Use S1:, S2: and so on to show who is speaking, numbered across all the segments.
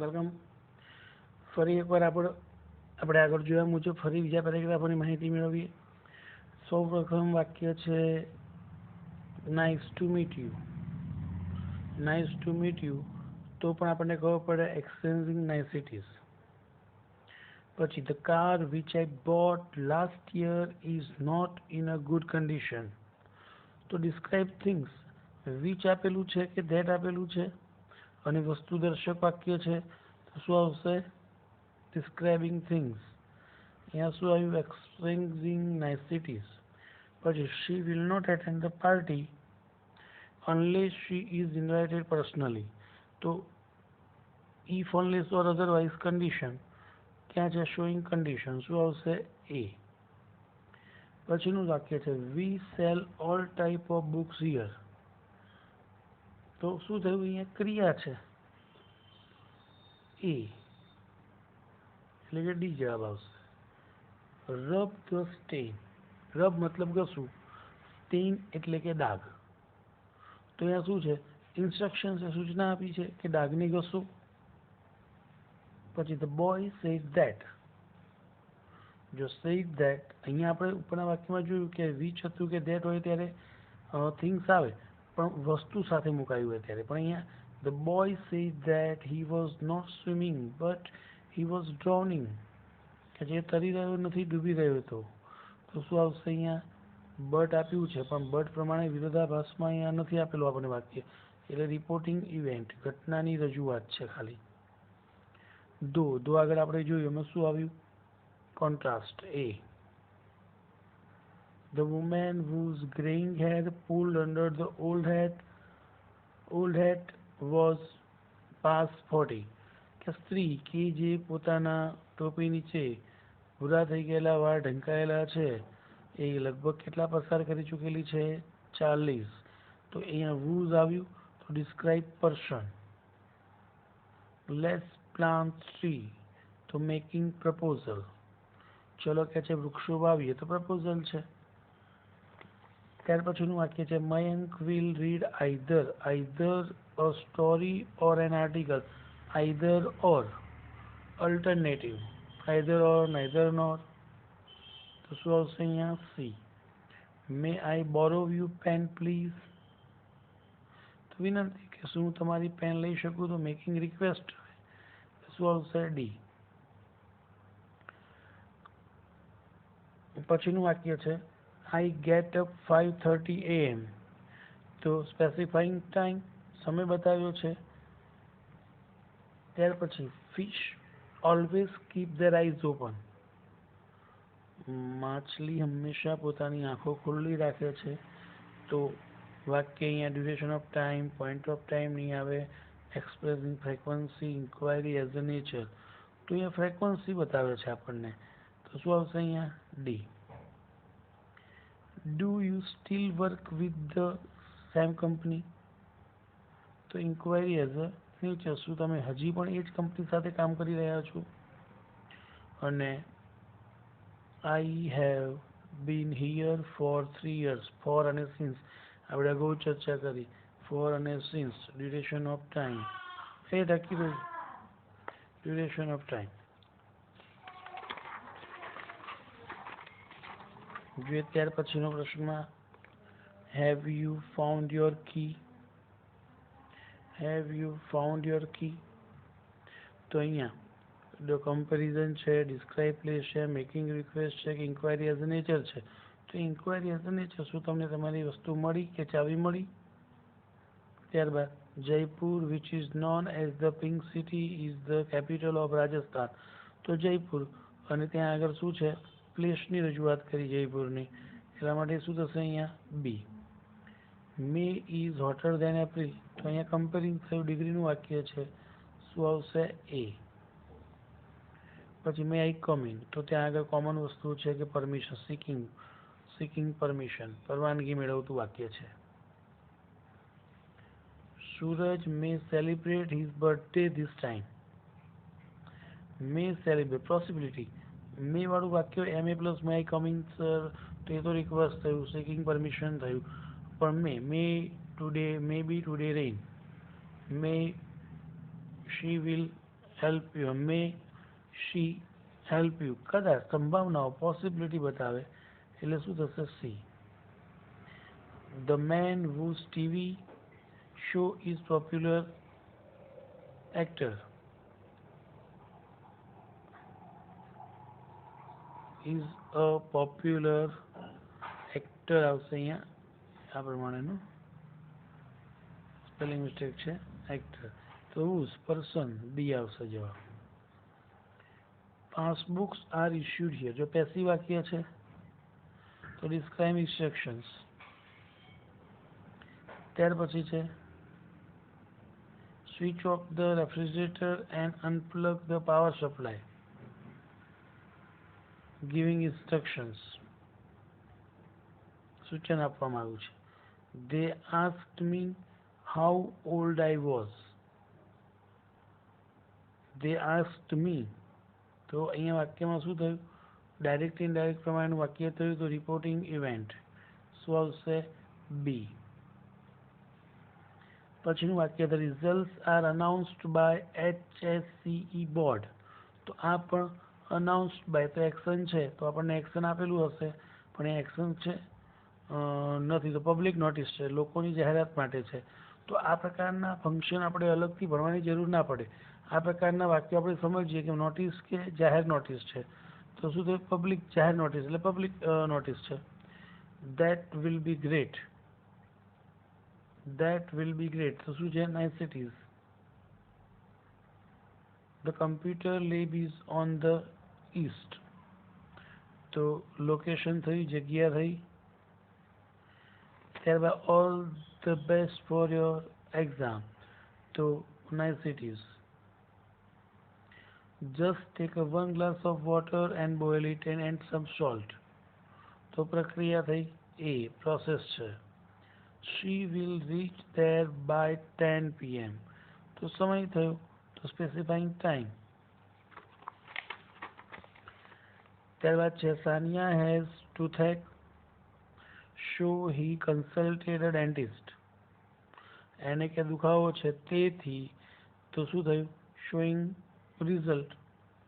S1: Welcome. ફરી એકવાર આપણે આગળ જોયા મુજબ ફરી બીજા પેરેગ્રાફોની માહિતી મેળવીએ. સૌ પ્રથમ વાક્ય છે nice to meet you. Nice to meet you તો પણ આપણને ખબર પડે એક્સચેન્જિંગ નાઇસિટીઝ. પછી the car which I bought last year is not in a good condition. તો ડિસ્ક્રાઇબ થિંગ્સ. વિચ આપેલું છે કે ધેટ આપેલું છે અને વસ્તુદર્શક વાક્ય છે તો શું આવશે? Describing things. અહીંયા શું આવ્યું? Exchanging niceties. પછી she will not attend the party unless she is invited personally. તો if unless or otherwise condition ક્યાં છે? showing condition. શું આવશે? A. પછીનું વાક્ય છે we sell all type of books here. તો શું થયું? અહીંયા ક્રિયા છે A એટલે કે ડી જવાબ આવશે. Rub the stain. રબ મતલબ ઘસવું, સ્ટેન એટલે કે દાગ. તો અહીંયા શું છે? ઇન્સ્ટ્રક્શન છે, સૂચના આપી છે કે ડાઘને ઘસો. પછી ધ બોય સેડ ધેટ. જો સેડ ધેટ અહીંયા આપણે ઉપરના વાક્યમાં જોયું કે વિચ હતું કે ધેટ હોય ત્યારે થિંગ્સ આવે પણ વસ્તુ સાથે મુકાયું હોય ત્યારે. પણ અહીંયા the boy said that he was not swimming but he was drowning, કે જે તરી રહ્યો નથી, ડૂબી રહ્યો હતો. તો શું આવશે? અહીંયા બટ આપ્યું છે પણ બટ પ્રમાણે વિરોધાભાસમાં અહીંયા નથી આપેલું આપણને વાક્ય, એટલે રિપોર્ટિંગ ઇવેન્ટ, ઘટનાની રજૂઆત છે ખાલી. દો આગળ આપણે જોયું એમાં શું આવ્યું? Contrast A. The woman whose graying hair pulled under the old hat was past 40. કે સ્ત્રી કે જે પોતાના ટોપી નીચે ભૂરા થઈ ગયેલા વાળ ઢંકાયેલા છે એ લગભગ કેટલા પસાર કરી ચૂકેલી છે? 40. તો અહીંયા વૂઝ આવ્યું તો describe person. Let's plant tree તો મેકિંગ પ્રપોઝલ. ચલો કે છે વૃક્ષો વાવીએ તો પ્રપોઝલ છે. ત્યાર પછીનું વાક્ય છે Mayank will read either a story or an article. Either or, alternative. Either or, neither nor. તો શું આવશે અહીંયા? C. May I borrow you pen please. તો વિનંતી કે શું હું તમારી પેન લઈ શકું? તો મેકિંગ રિક્વેસ્ટ. શું આવશે? ડી. પછીનું વાક્ય છે આઈ ગેટ અપ 5:30 AM. તો સ્પેસિફાઈંગ ટાઈમ, સમય બતાવ્યો છે. ત્યાર પછી fish always keep there eyes open. માછલી હંમેશા પોતાની આંખો ખુલ્લી રાખે છે. તો વાક્ય અહીંયા duration of time, point of time નહીં આવે. Expressing frequency, inquiry as a nature. તો અહીંયા ફ્રેક્વન્સી બતાવે છે આપણને. તો શું આવશે અહીંયા? D. Do you still work with the same company. તો ઇન્ક્વાયરી એઝ અ નેચર. શું તમે હજી પણ એ જ કંપની સાથે કામ કરી રહ્યા છો? અને I have been here for 3 years. For અને સિન્સ આપણે અગાઉ ચર્ચા કરી. ફોર અને સિન્સ, ડ્યુરેશન ઓફ ટાઈમ એ ટકી રહ્યું. ડ્યુરેશન ઓફ ટાઈમ જોઈએ. ત્યાર પછીનો પ્રશ્નમાં have you found your key. Have you found your key. તો અહીંયા જો કમ્પેરિઝન છે, ડિસ્ક્રાઇબ પ્લેસ છે, મેકિંગ રિક્વેસ્ટ છે કે ઇન્ક્વાયરી એઝ અ નેચર છે. તો ઇન્ક્વાયરી એઝ અ નેચર, શું તમને તમારી વસ્તુ મળી કે ચાવી મળી. ત્યારબાદ Jaipur which is known as the pink city is the capital of Rajasthan. તો જયપુર અને ત્યાં આગળ શું છે? પ્લેસની રજૂઆત કરી જયપુરની, એટલા માટે શું થશે અહીંયા? બી. મે ઇઝ હોટર ધેન એપ્રિલ. તો અહીંયા કમ્પેરિંગ થયું, ડિગ્રીનું વાક્ય છે. શું આવશે? એ. પછી મે આઈ કમ ઇન. તો ત્યાં આગળ કોમન વસ્તુ છે કે પરમિશન, સિકિંગ પરમિશન, પરવાનગી મેળવતું વાક્ય છે. Suraj may celebrate his birthday this time. May celebrate, possibility. May વાળું વાક્ય એમ એ plus may I come in sir, તો એ તો રિક્વેસ્ટ થયું, સિકિંગ પરમિશન થયું. પણ may today, may be today rain. May she will help you, may she help you, કદાચ સંભાવનાઓ પોસિબિલિટી બતાવે એટલે શું થશે C. The man whose TV show is popular actor is a popular actor આવશે અહીંયા આ પ્રમાણેનું સ્પેલિંગ મિસ્ટેક છે એક્ટર, તો હુઝ પર્સન ડી આવશે જવાબ. પાસબુક્સ આર ઇશ્યુડ હિયર, જો પેસિવ વાક્ય છે તો ડિસ્ક્રાઇબ ઇન્સ્ટ્રક્શન્સ. ત્યાર પછી છે switch off the refrigerator and unplug the power supply, giving instructions, સૂચન આપવામાં આવ્યું છે. They asked me how old I was. They asked me. તો અહીંયા વાક્યમાં શું થયું? ડાયરેક્ટ ઇનડાયરેક્ટ પ્રમાણેનું વાક્ય થયું, તો રિપોર્ટિંગ ઇવેન્ટ શું આવશે? બી. પછીનું વાક્ય the results are announced by HSCE board, તો આ પણ અનાઉન્સ્ડ બાય તો એક્શન છે, તો આપણને એક્શન આપેલું હશે પણ એ એક્શન છે નથી, તો પબ્લિક નોટિસ છે, લોકોની જાહેરાત માટે છે. તો આ પ્રકારના ફંક્શન આપણે અલગથી ભણવાની જરૂર ના પડે. આ પ્રકારના વાક્યો આપણે સમજીએ કે નોટિસ કે જાહેર નોટિસ છે, તો શું થયું? પબ્લિક જાહેર નોટિસ એટલે પબ્લિક નોટિસ છે. That will be great, that will be great, તો શું છે? Niceties. The computer lab is on the east, તો લોકેશન થઈ, જગ્યા થઈ. ત્યારબાદ all the best for your exam, તો niceties. Just take a 1 glass of water and boil it and add some salt, તો પ્રક્રિયા થઈ, એ પ્રોસેસ છે. She will reach there by 10 PM, તો સમય થયો, તો સ્પેસિફાઈંગ ટાઈમ. ત્યારબાદ છે Sania has toothache, so he consulted a dentist. એને કે દુખાવો છે તેથી, તો શું થયું? Showing result.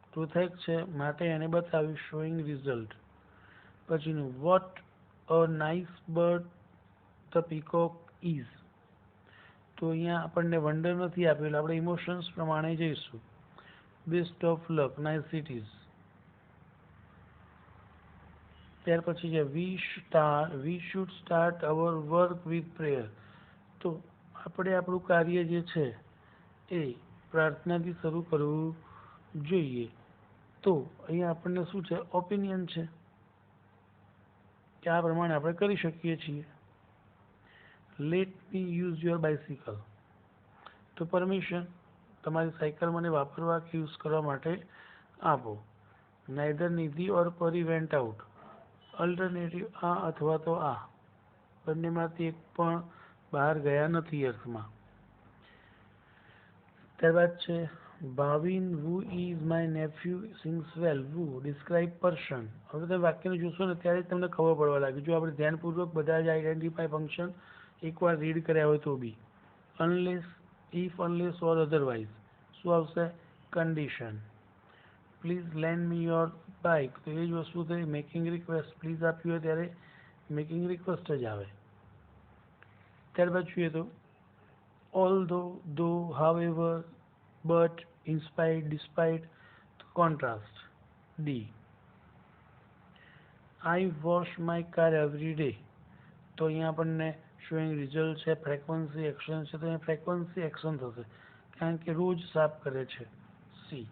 S1: ટૂથેક છે માટે એને બતાવ્યું, શોઈંગ રિઝલ્ટ. પછીનું what a nice bird the peacock is, તો અહીંયા આપણને વંડર નથી આપેલું, આપણે ઇમોશન્સ પ્રમાણે જઈશું. Best of luck, niceties. ત્યાર પછી છે we should start our work with prayer, તો આપણે આપણું કાર્ય જે છે એ પ્રાર્થનાથી શરૂ કરવું જોઈએ. તો અહીંયા આપણને શું છે? ઓપિનિયન છે કે આ પ્રમાણે આપણે કરી શકીએ છીએ. Let me use your bicycle, તો પરમિશન, તમારી સાયકલ મને વાપરવા કે યુઝ કરવા માટે આપો. નાઇધર નિધિ ઓર પરી વેન્ટ આઉટ, અલ્ટરનેટિવ આ અથવા તો આ, બંનેમાંથી એક પણ બહાર ગયા નથી અર્થમાં. ત્યારબાદ છે Bhavin who is my nephew sings well, who describe person. હવે તમે વાક્યને જોશો ને ત્યારે જ તમને ખબર પડવા લાગે, જો આપણે ધ્યાનપૂર્વક બધા જ આઈડેન્ટિફાય ફંક્શન એકવાર રીડ કર્યા હોય તો B. Unless, if, unless or otherwise, શું આવશે? Condition. Please lend me your bike, તો એ જ વસ્તુ થઈ મેકિંગ રિક્વેસ્ટ. પ્લીઝ આપ્યું હોય ત્યારે મેકિંગ રિક્વેસ્ટ જ આવે. ત્યારબાદ જોઈએ તો ઓલ્ધો, ધો, however, but, inspired, despite, contrast. D. I wash my car every day, તો અહીંયા આપણને શોઈંગ રિઝલ્ટ છે, ફ્રેક્વન્સી એક્શન છે, તો અહીંયા ફ્રેક્વન્સી એક્શન થશે કારણ કે રોજ સાફ કરે છે. સી.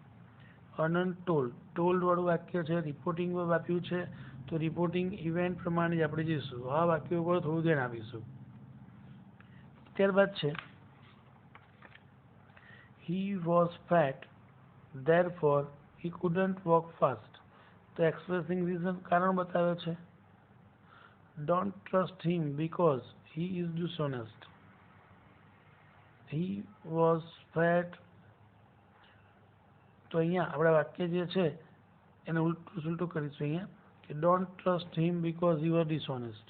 S1: અનટોલ્ડ, ટોલ્ડ વાળું વાક્ય છે, રિપોર્ટિંગ વર્બ આપ્યું છે, તો રિપોર્ટિંગ ઇવેન્ટ પ્રમાણે જ આપણે જઈશું. આ વાક્ય ઉપર થોડું ધ્યાન આપીશું. ત્યારબાદ છે he was fat, therefore he couldn't walk fast, તો એક્સપ્રેસિંગ રીઝન, કારણ બતાવે છે. don't trust him because he is dishonest. he was fat, તો અહીંયા આપણા વાક્ય જે છે એને ઉલટું કરીશું અહીંયા કે don't trust him because he was dishonest.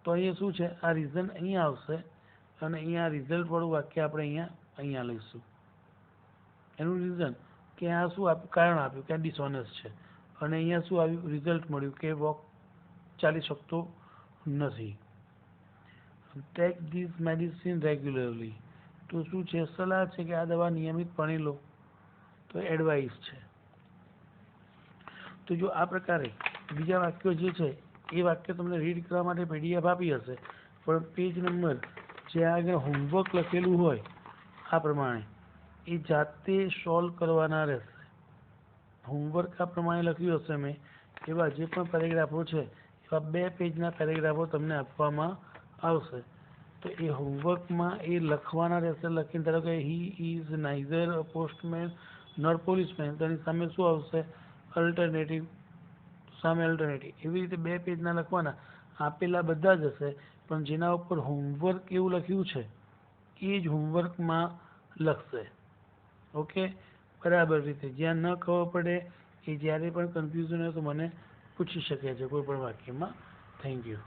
S1: તો અહીંયા શું છે? આ રીઝન અહીંયા આવશે અને અહીંયા રિઝલ્ટ વાળું વાક્ય આપણે અહીંયા લઈશું. એનું રીઝન કે આ શું આપ્યું, કારણ આપ્યું કે આ ડિસઓનેસ્ટ છે, અને અહીંયા શું આવ્યું, રિઝલ્ટ મળ્યું કે વોક ચાલી શકતો નથી. ટેક ધીસ મેડિસિન રેગ્યુલરલી, તો શું છે, સલાહ છે કે આ દવા નિયમિતપણે લો, તો એડવાઇસ છે. તો જો આ પ્રકારે બીજા વાક્યો જે છે એ વાક્ય તમને રીડ કરવા માટે પીડીએફ આપી હશે, પણ પેજ નંબર જે આગળ હોમવર્ક લખેલું હોય આ પ્રમાણે એ જાતે સોલ્વ કરવાના રહેશે. હોમવર્ક આ પ્રમાણે લખ્યું હશે મેં, એવા જે પણ પેરેગ્રાફો છે એવા 2 પેજના પેરેગ્રાફો તમને આપવામાં આવશે. તો એ હોમવર્કમાં એ લખવાના રહેશે. લખીને ધારો કે he is neither a postman nor policeman, તો એની સામે શું આવશે, અલ્ટરનેટિવ, સામે અલ્ટરનેટિવ. એવી રીતે 2 પેજના લખવાના. આપેલા બધા જ હશે, પણ જેના ઉપર હોમવર્ક એવું લખ્યું છે એ જ હોમવર્કમાં લખશે. ઓકે, બરાબર રીતે. જ્યાં ન ખબર પડે એ જ્યારે પણ કન્ફ્યુઝન હોય તો મને પૂછી શકે છે કોઈ પણ વાક્યમાં. Thank you.